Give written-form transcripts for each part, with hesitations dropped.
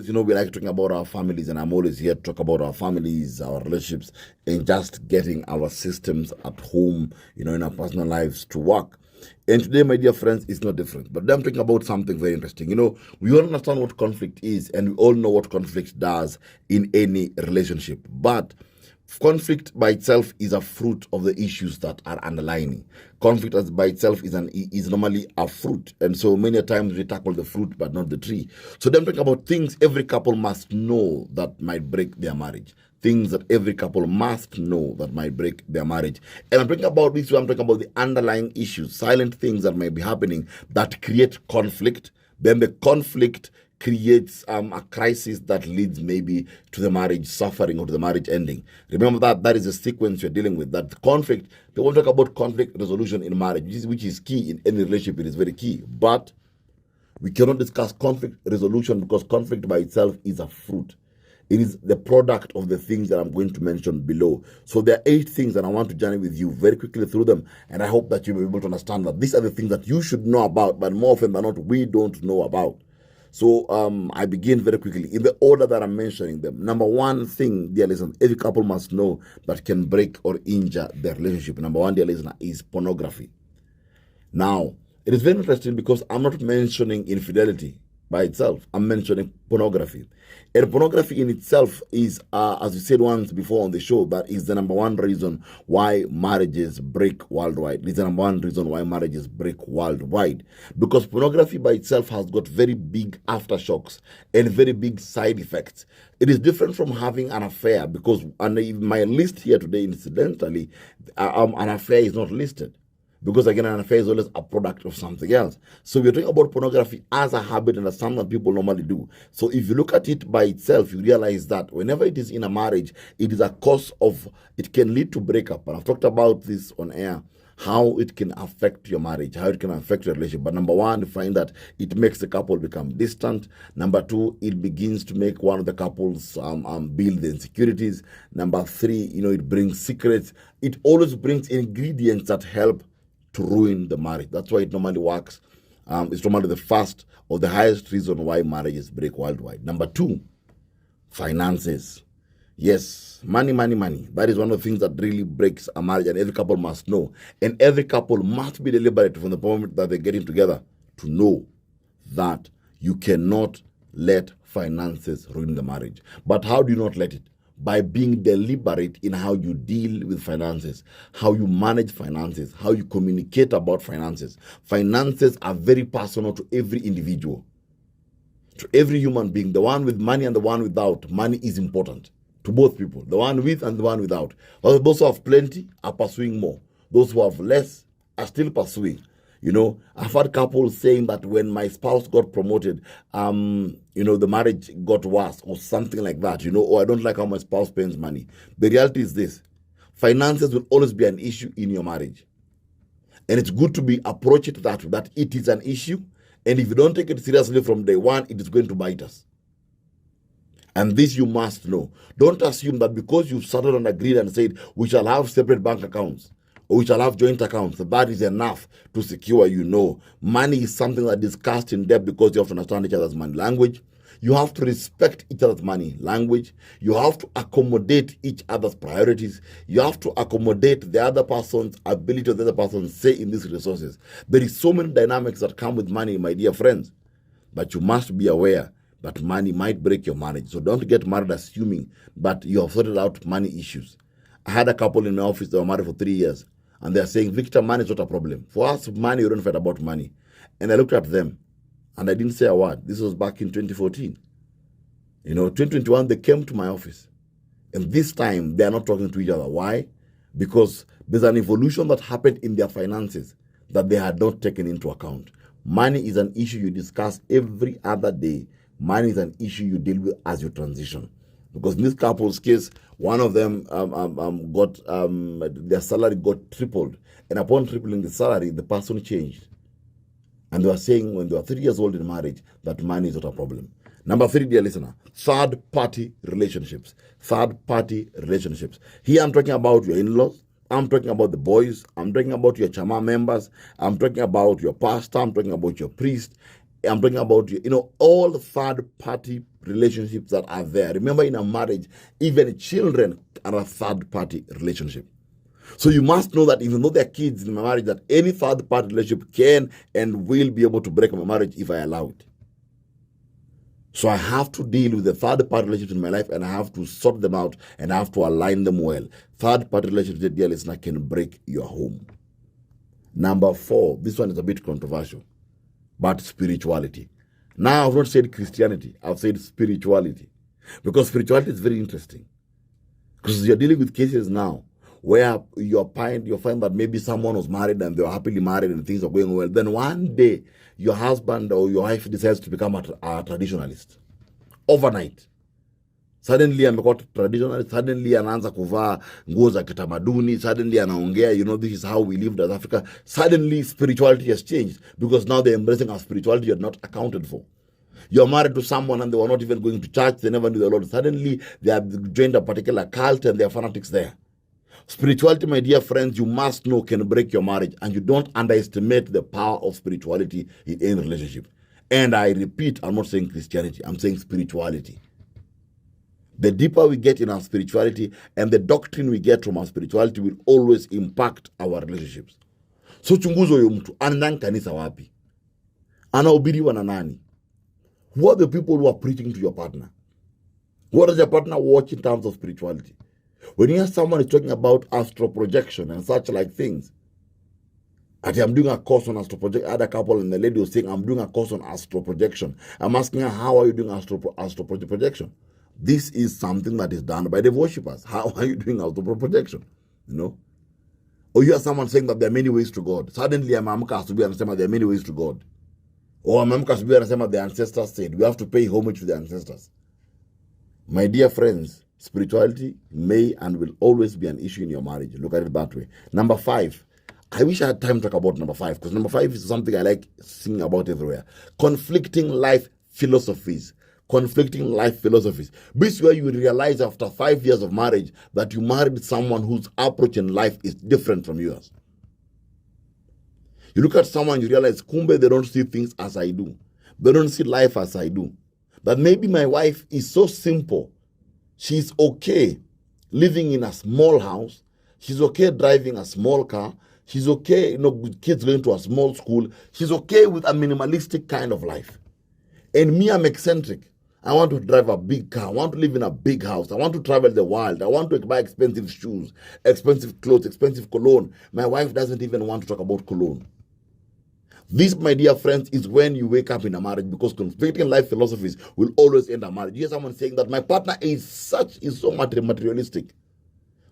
always, we like talking about our families, and I'm always here to talk about our families, our relationships, and just getting our systems at home, in our personal lives to work. And today, my dear friends, is no different. But I'm talking about something very interesting. We all understand what conflict is, and we all know what conflict does in any relationship. But conflict by itself is a fruit of the issues that are underlying. Conflict as by itself is normally a fruit. And so many times we tackle the fruit but not the tree. So then talking about things every couple must know that might break their marriage. Things that every couple must know that might break their marriage. And I'm talking about this, I'm talking about the underlying issues, silent things that might be happening that create conflict. Then the conflict creates a crisis that leads maybe to the marriage suffering or to the marriage ending. Remember that is the sequence you're dealing with. That conflict, they won't talk about conflict resolution in marriage, which is key in any relationship. It is very key. But we cannot discuss conflict resolution because conflict by itself is a fruit. It is the product of the things that I'm going to mention below. So there are 8 things that I want to journey with you very quickly through them. And I hope that you'll be able to understand that these are the things that you should know about, but more often than not, we don't know about. So I begin very quickly in the order that I'm mentioning them. Number one thing, dear listener, every couple must know that can break or injure their relationship. Number one, dear listener, is pornography. Now, it is very interesting because I'm not mentioning infidelity by itself. I'm mentioning pornography. And pornography in itself is, as we said once before on the show, that is the number one reason why marriages break worldwide. It's the number one reason why marriages break worldwide. Because pornography by itself has got very big aftershocks and very big side effects. It is different from having an affair because on my list here today, incidentally, an affair is not listed. Because again, an affair is always a product of something else. So we're talking about pornography as a habit and as something that people normally do. So if you look at it by itself, you realize that whenever it is in a marriage, it is a cause of, it can lead to breakup. And I've talked about this on air, how it can affect your marriage, how it can affect your relationship. But number one, you find that it makes the couple become distant. Number two, it begins to make one of the couples build the insecurities. Number three, it brings secrets. It always brings ingredients that help to ruin the marriage. That's why it normally works. It's normally the first or the highest reason why marriages break worldwide. Number two, finances. Yes, money. That is one of the things that really breaks a marriage, and every couple must know. And every couple must be deliberate from the moment that they're getting together to know that you cannot let finances ruin the marriage. But how do you not let it? By being deliberate in how you deal with finances, how you manage finances, how you communicate about finances. Finances are very personal to every individual, to every human being. The one with money and the one without, money is important to both people, the one with and the one without. Those who have plenty are pursuing more. Those who have less are still pursuing. I've had couples saying that when my spouse got promoted, the marriage got worse or something like that, or I don't like how my spouse spends money. The reality is this: finances will always be an issue in your marriage. And it's good to be approached that it is an issue. And if you don't take it seriously from day one, it is going to bite us. And this you must know. Don't assume that because you've settled and agreed and said, we shall have separate bank accounts, or we shall have joint accounts, that is enough to secure. Money is something that is cast in depth because you have to understand each other's money language. You have to respect each other's money language. You have to accommodate each other's priorities. You have to accommodate the other person's ability, the other person's say in these resources. There is so many dynamics that come with money, my dear friends. But you must be aware that money might break your marriage. So don't get married assuming that you have sorted out money issues. I had a couple in my office that were married for 3 years. And they're saying, Victor, money is not a problem. For us, money, we don't fight about money. And I looked at them, and I didn't say a word. This was back in 2014. 2021, they came to my office. And this time, they are not talking to each other. Why? Because there's an evolution that happened in their finances that they had not taken into account. Money is an issue you discuss every other day. Money is an issue you deal with as you transition. Because in this couple's case, one of them got their salary got tripled, and upon tripling the salary, the person changed. And they were saying when they were 3 years old in marriage that money is not a problem. Number 3, dear listener, third-party relationships. Third-party relationships. Here I'm talking about your in-laws. I'm talking about the boys. I'm talking about your chama members. I'm talking about your pastor. I'm talking about your priest. I'm talking about, all the third-party relationships that are there. Remember, in a marriage, even children are a third-party relationship. So you must know that even though there are kids in my marriage, that any third-party relationship can and will be able to break my marriage if I allow it. So I have to deal with the third-party relationships in my life, and I have to sort them out, and I have to align them well. Third-party relationships, dear listener, can break your home. Number 4, this one is a bit controversial, but spirituality. Now, I've not said Christianity, I've said spirituality. Because spirituality is very interesting. Because you're dealing with cases now where you find that maybe someone was married and they were happily married and things are going well. Then one day, your husband or your wife decides to become a traditionalist. Overnight. Suddenly amekuwa traditionalist, suddenly anaanza kuvaa nguo za kitamaduni, suddenly anaongea, this is how we lived as Africa. Suddenly spirituality has changed because now they're embracing a spirituality you're not accounted for. You're married to someone and they were not even going to church, they never knew the Lord. Suddenly they have joined a particular cult and they're fanatics there. Spirituality, my dear friends, you must know can break your marriage, and you don't underestimate the power of spirituality in any relationship. And I repeat, I'm not saying Christianity, I'm saying spirituality. The deeper we get in our spirituality and the doctrine we get from our spirituality will always impact our relationships. So chunguzo huyo mtu, anaenda kanisa wapi? Anahubiriwa na nani? Who are the people who are preaching to your partner? What does your partner watch in terms of spirituality? When you hear someone is talking about astral projection and such like things, I'm doing a course on astral projection. I had a couple and the lady was saying, I'm doing a course on astral projection. I'm asking her, how are you doing astral projection? This is something that is done by the worshippers. How are you doing astral projection? Or you hear someone saying that there are many ways to God. Suddenly, Amamka has to be understand that there are many ways to God. Or Amamka has to be understand what the ancestors said. We have to pay homage to the ancestors. My dear friends, spirituality may and will always be an issue in your marriage. Look at it that way. Number 5. I wish I had time to talk about number 5, because number 5 is something I like singing about everywhere. Conflicting life philosophies. This is where you realize after 5 years of marriage that you married someone whose approach in life is different from yours. You look at someone, you realize, kumbe, they don't see things as I do. They don't see life as I do. That maybe my wife is so simple. She's okay living in a small house. She's okay driving a small car. She's okay, with kids going to a small school. She's okay with a minimalistic kind of life. And me, I'm eccentric. I want to drive a big car. I want to live in a big house. I want to travel the world. I want to buy expensive shoes, expensive clothes, expensive cologne. My wife doesn't even want to talk about cologne. This, my dear friends, is when you wake up in a marriage, because conflicting life philosophies will always end a marriage. You hear someone saying that my partner is so materialistic.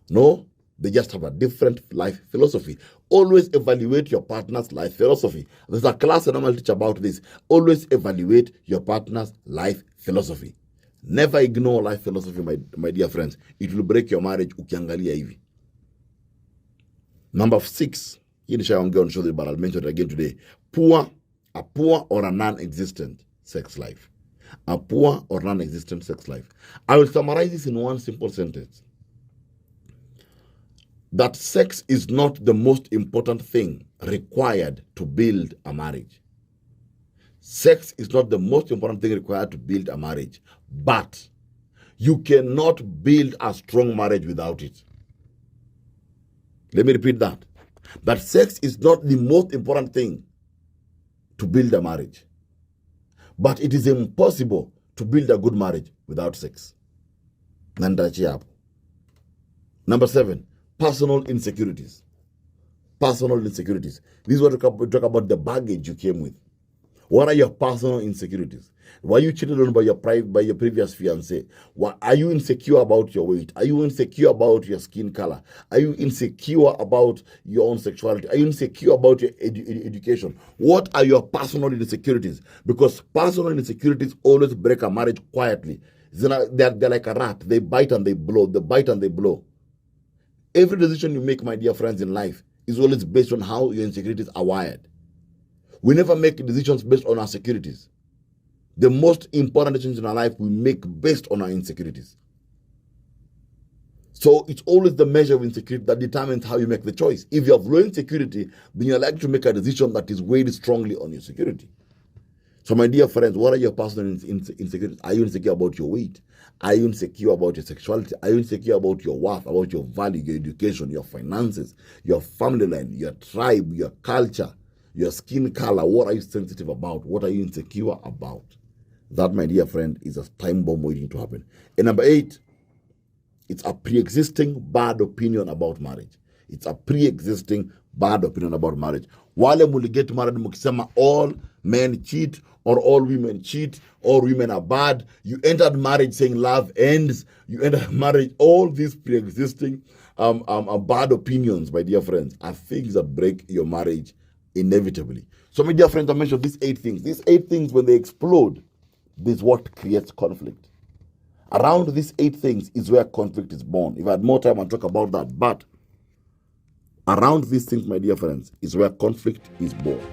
No, they just have a different life philosophy. Always evaluate your partner's life philosophy. There's a class I normally teach about this. Always evaluate your partner's life philosophy. Never ignore life philosophy, my dear friends. It will break your marriage ukiangalia hivi. Number 6. Hii nishaongea on show, but I'll mention it again today. A poor or a non-existent sex life. A poor or non-existent sex life. I will summarize this in one simple sentence. That sex is not the most important thing required to build a marriage. Sex is not the most important thing required to build a marriage. But you cannot build a strong marriage without it. Let me repeat that. That sex is not the most important thing to build a marriage. But it is impossible to build a good marriage without sex. Number 7. Personal insecurities. Personal insecurities. This is what we talk about, the baggage you came with. What are your personal insecurities? Were you cheated on by your previous fiancé? Are you insecure about your weight? Are you insecure about your skin color? Are you insecure about your own sexuality? Are you insecure about your education? What are your personal insecurities? Because personal insecurities always break a marriage quietly. They're like a rat. They bite and they blow. They bite and they blow. Every decision you make, my dear friends, in life is always based on how your insecurities are wired. We never make decisions based on our securities. The most important decisions in our life we make based on our insecurities. So it's always the measure of insecurity that determines how you make the choice. If you have low insecurity, then you're likely to make a decision that is weighed strongly on your security. So, my dear friends, what are your personal insecurities? Are you insecure about your weight? Are you insecure about your sexuality? Are you insecure about your worth, about your value, your education, your finances, your family line, your tribe, your culture, your skin color? What are you sensitive about? What are you insecure about? That, my dear friend, is a time bomb waiting to happen. And number 8, it's a pre-existing bad opinion about marriage. It's a pre-existing bad opinion about marriage. Wale muliget married mukisema all men cheat or all women cheat or women are bad. You entered marriage saying love ends. You entered marriage, all these pre-existing bad opinions, my dear friends, are things that break your marriage inevitably. So, my dear friends, I mentioned these 8 things. These 8 things, when they explode, this is what creates conflict. Around these 8 things is where conflict is born. If I had more time, I'd talk about that. But around these things, my dear friends, is where conflict is born.